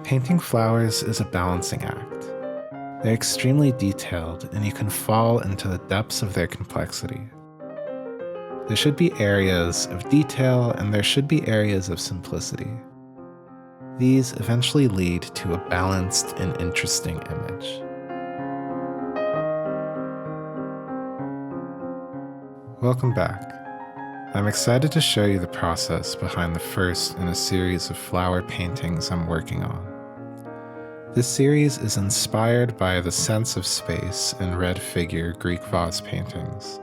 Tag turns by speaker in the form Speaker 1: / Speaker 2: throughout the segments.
Speaker 1: Painting flowers is a balancing act. They're extremely detailed, and you can fall into the depths of their complexity. There should be areas of detail, and there should be areas of simplicity. These eventually lead to a balanced and interesting image. Welcome back. I'm excited to show you the process behind the first in a series of flower paintings I'm working on. This series is inspired by the sense of space in red figure Greek vase paintings,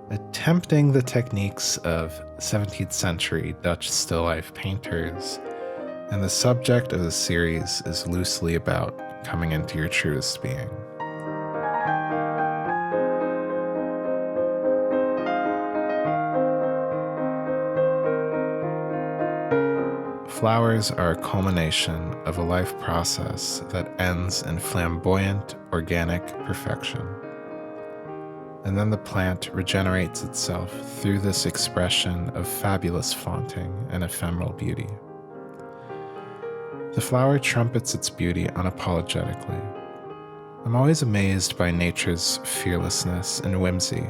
Speaker 1: attempting the techniques of 17th century Dutch still life painters, and the subject of the series is loosely about coming into your truest being. Flowers are a culmination of a life process that ends in flamboyant, organic perfection. And then the plant regenerates itself through this expression of fabulous flaunting and ephemeral beauty. The flower trumpets its beauty unapologetically. I'm always amazed by nature's fearlessness and whimsy,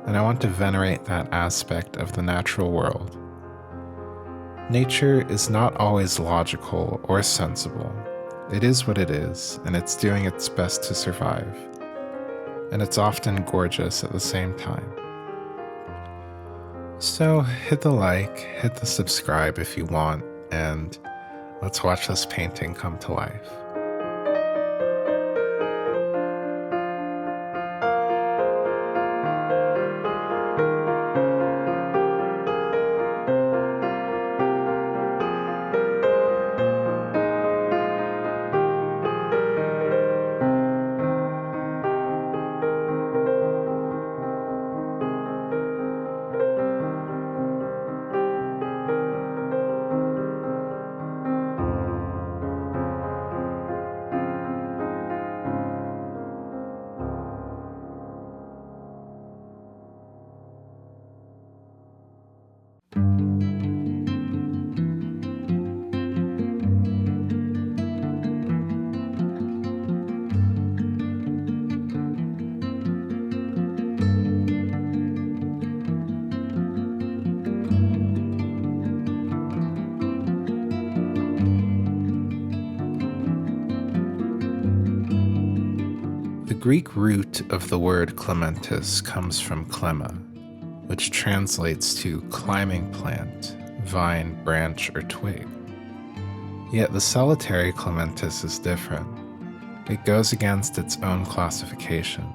Speaker 1: and I want to venerate that aspect of the natural world. Nature is not always logical or sensible. It is what it is, and it's doing its best to survive. And it's often gorgeous at the same time. So hit the like, hit the subscribe if you want, and let's watch this painting come to life. The Greek root of the word clematis comes from clemma, which translates to climbing plant, vine, branch, or twig. Yet the solitary clematis is different. It goes against its own classification.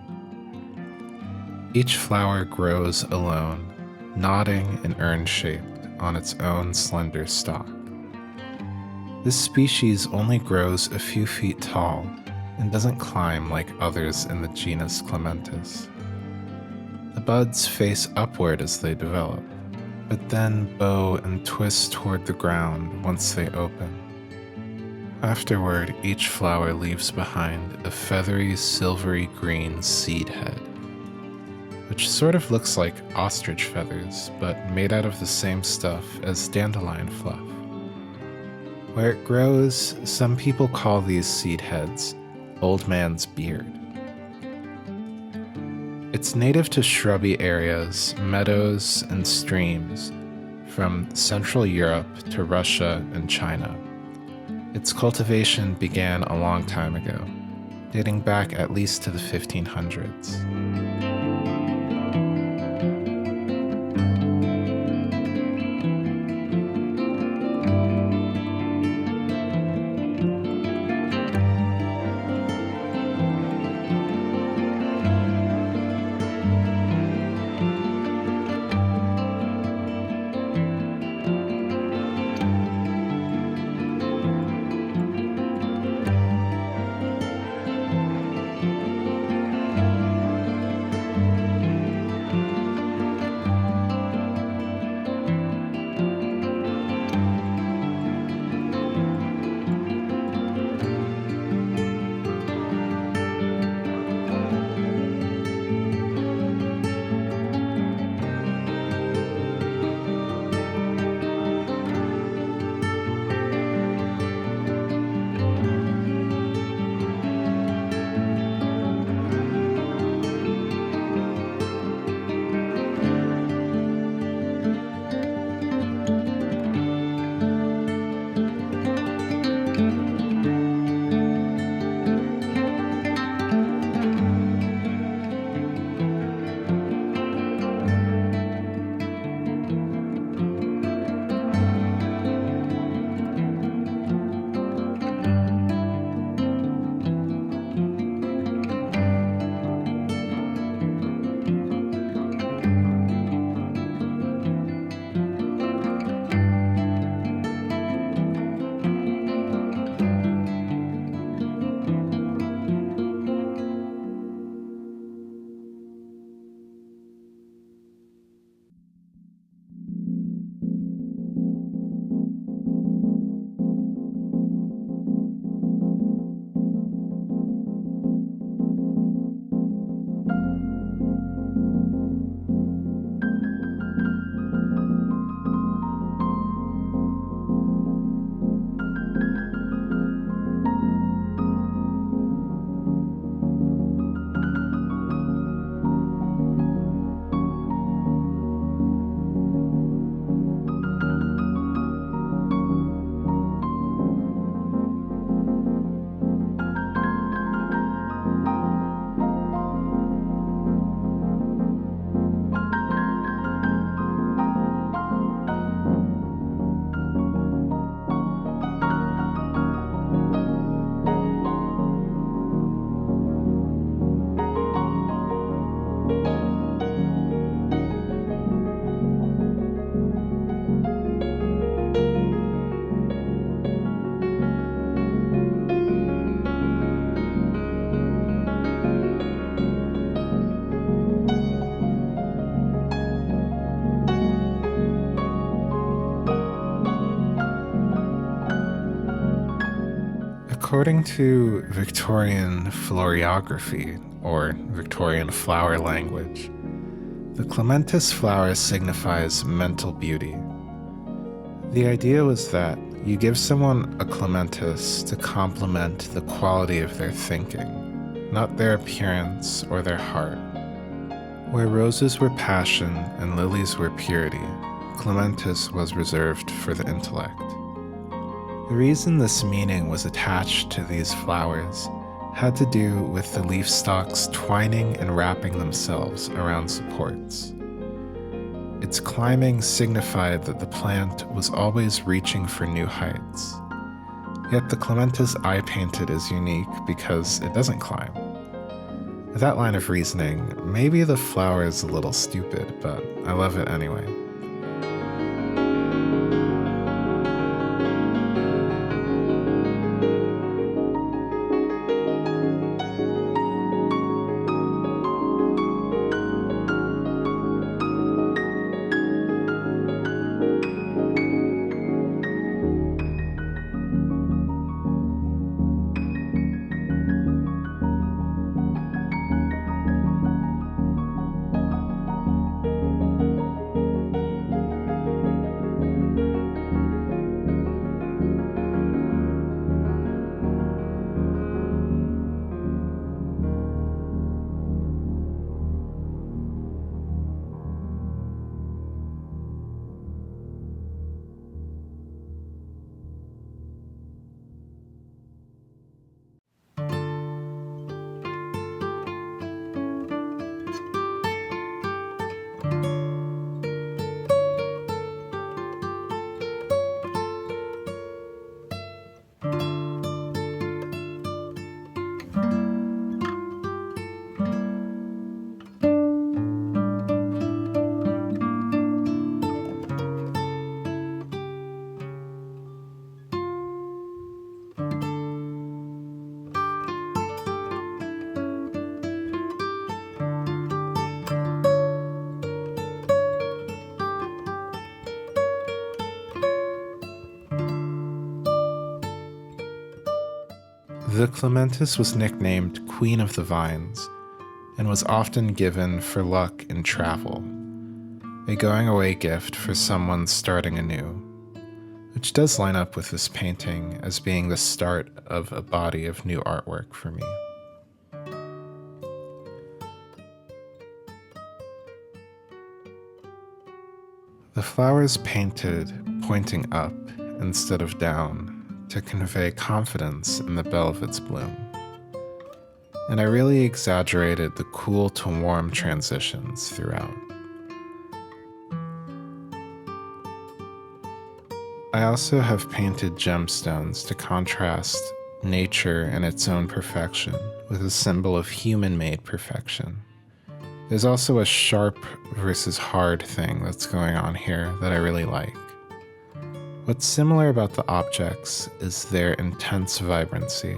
Speaker 1: Each flower grows alone, nodding and urn-shaped on its own slender stalk. This species only grows a few feet tall and doesn't climb like others in the genus Clematis. The buds face upward as they develop, but then bow and twist toward the ground once they open. Afterward, each flower leaves behind a feathery, silvery green seed head, which sort of looks like ostrich feathers, but made out of the same stuff as dandelion fluff. Where it grows, some people call these seed heads old man's beard. It's native to shrubby areas, meadows, and streams from Central Europe to Russia and China. Its cultivation began a long time ago, dating back at least to the 1500s. According to Victorian floriography, or Victorian flower language, the clematis flower signifies mental beauty. The idea was that you give someone a clematis to complement the quality of their thinking, not their appearance or their heart. Where roses were passion and lilies were purity, clematis was reserved for the intellect. The reason this meaning was attached to these flowers had to do with the leaf stalks twining and wrapping themselves around supports. Its climbing signified that the plant was always reaching for new heights. Yet the clematis I painted is unique because it doesn't climb. With that line of reasoning, maybe the flower is a little stupid, but I love it anyway. The clematis was nicknamed Queen of the Vines and was often given for luck in travel, a going-away gift for someone starting anew, which does line up with this painting as being the start of a body of new artwork for me. The flowers painted pointing up instead of down to convey confidence in the bell of its bloom. And I really exaggerated the cool to warm transitions throughout. I also have painted gemstones to contrast nature and its own perfection with a symbol of human-made perfection. There's also a sharp versus hard thing that's going on here that I really like. What's similar about the objects is their intense vibrancy.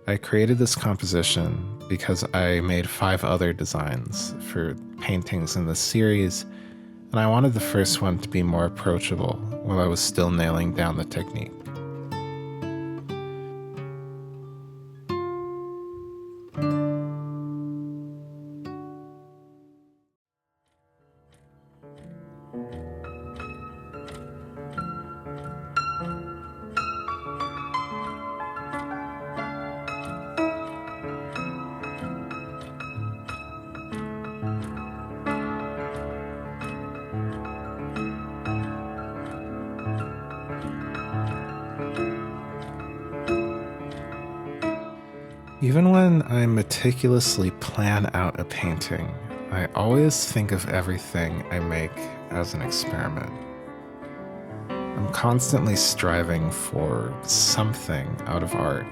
Speaker 1: I created this composition because I made 5 other designs for paintings in this series, and I wanted the first one to be more approachable while I was still nailing down the technique. Even when I meticulously plan out a painting, I always think of everything I make as an experiment. I'm constantly striving for something out of art,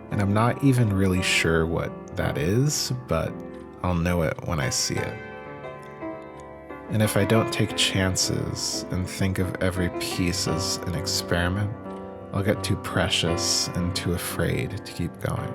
Speaker 1: and I'm not even really sure what that is, but I'll know it when I see it. And if I don't take chances and think of every piece as an experiment, I'll get too precious and too afraid to keep going.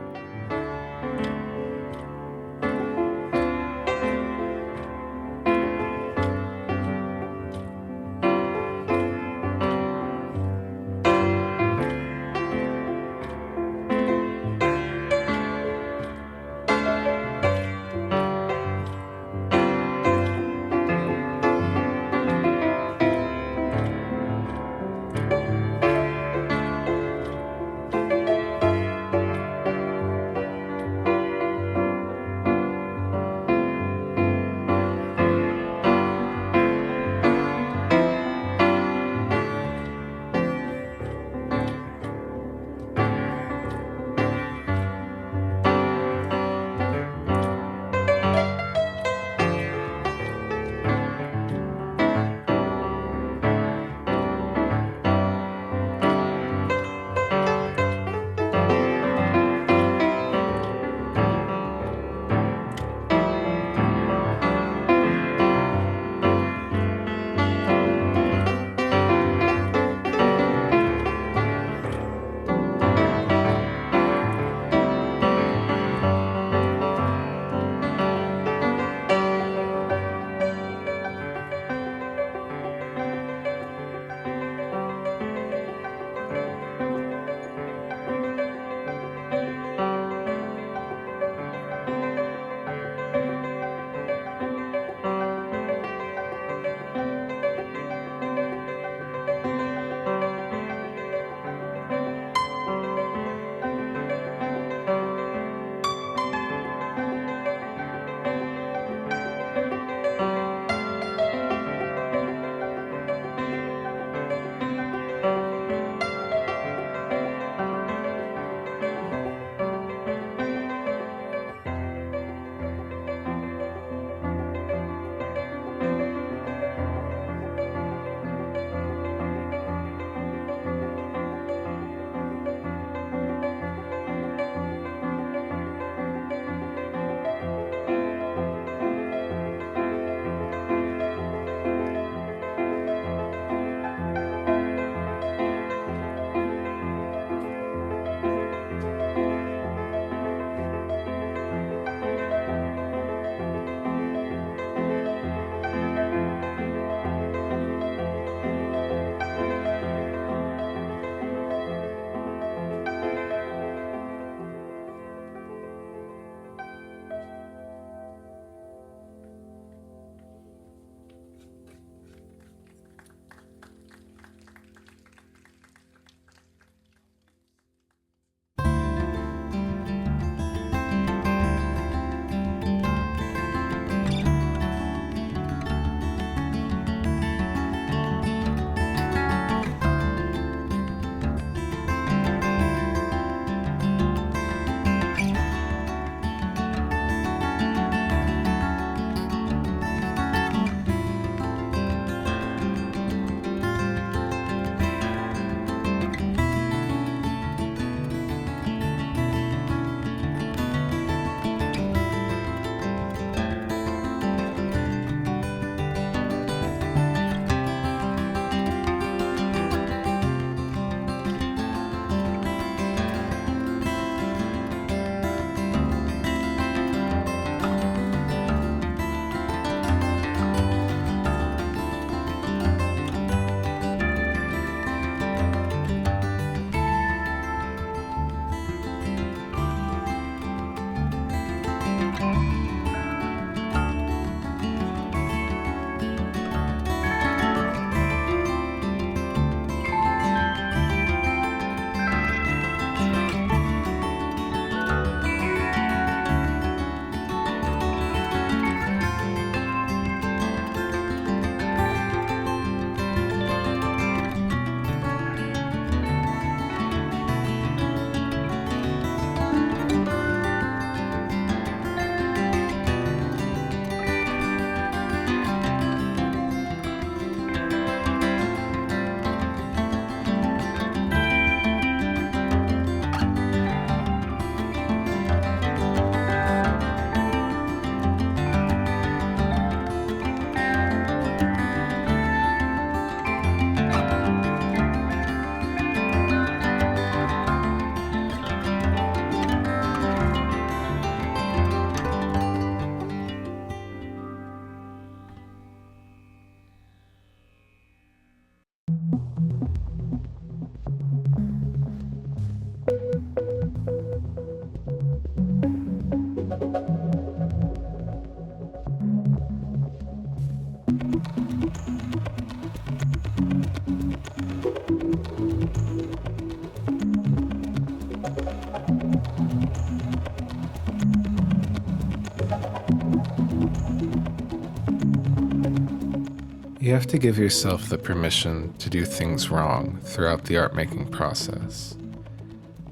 Speaker 1: You have to give yourself the permission to do things wrong throughout the art making process.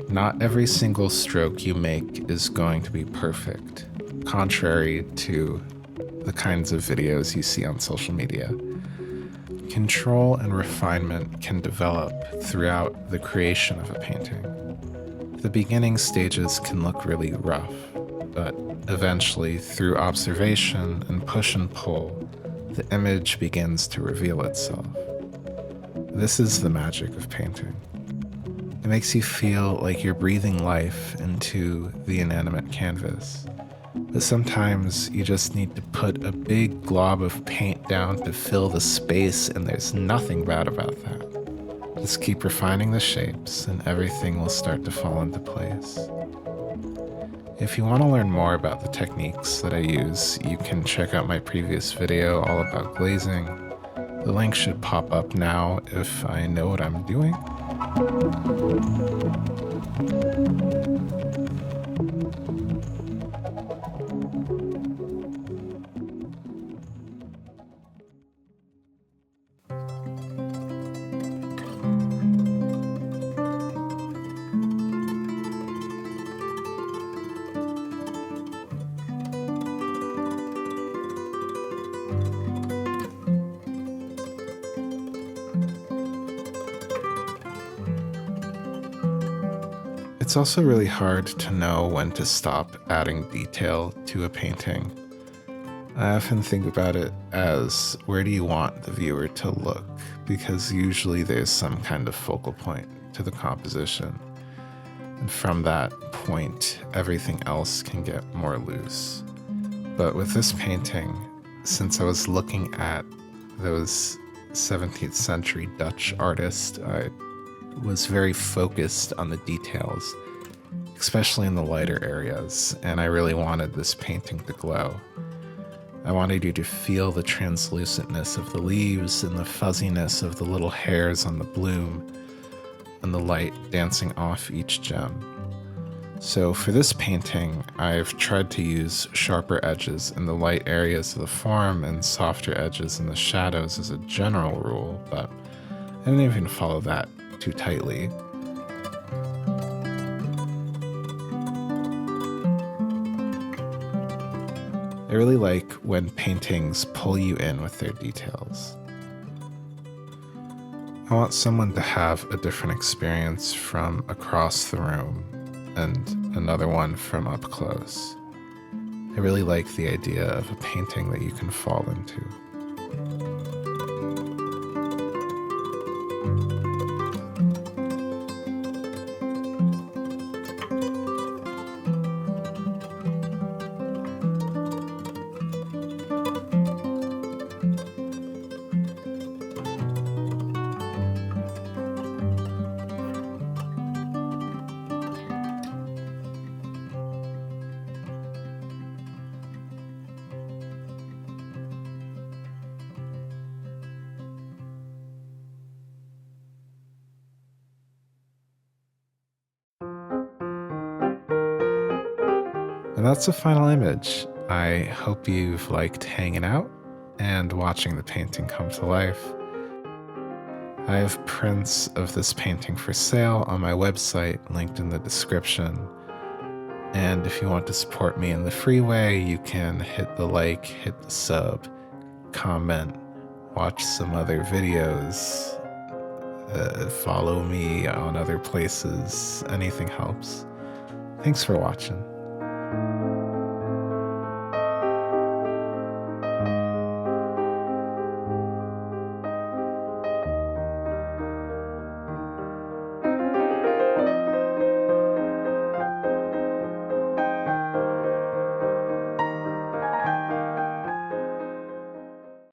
Speaker 1: Not every single stroke you make is going to be perfect, contrary to the kinds of videos you see on social media. Control and refinement can develop throughout the creation of a painting. The beginning stages can look really rough, but eventually, through observation and push and pull, the image begins to reveal itself. This is the magic of painting. It makes you feel like you're breathing life into the inanimate canvas. But sometimes you just need to put a big glob of paint down to fill the space, and there's nothing bad about that. Just keep refining the shapes, and everything will start to fall into place. If you want to learn more about the techniques that I use, you can check out my previous video all about glazing. The link should pop up now if I know what I'm doing. It's also really hard to know when to stop adding detail to a painting. I often think about it as, where do you want the viewer to look? Because usually there's some kind of focal point to the composition. And from that point, everything else can get more loose. But with this painting, since I was looking at those 17th century Dutch artists, I was very focused on the details, especially in the lighter areas, and I really wanted this painting to glow. I wanted you to feel the translucentness of the leaves and the fuzziness of the little hairs on the bloom and the light dancing off each gem. So for this painting, I've tried to use sharper edges in the light areas of the form and softer edges in the shadows as a general rule, but I didn't even follow that too tightly. I really like when paintings pull you in with their details. I want someone to have a different experience from across the room and another one from up close. I really like the idea of a painting that you can fall into. And that's the final image. I hope you've liked hanging out and watching the painting come to life. I have prints of this painting for sale on my website, linked in the description. And if you want to support me in the free way, you can hit the like, hit the sub, comment, watch some other videos, follow me on other places. Anything helps. Thanks for watching.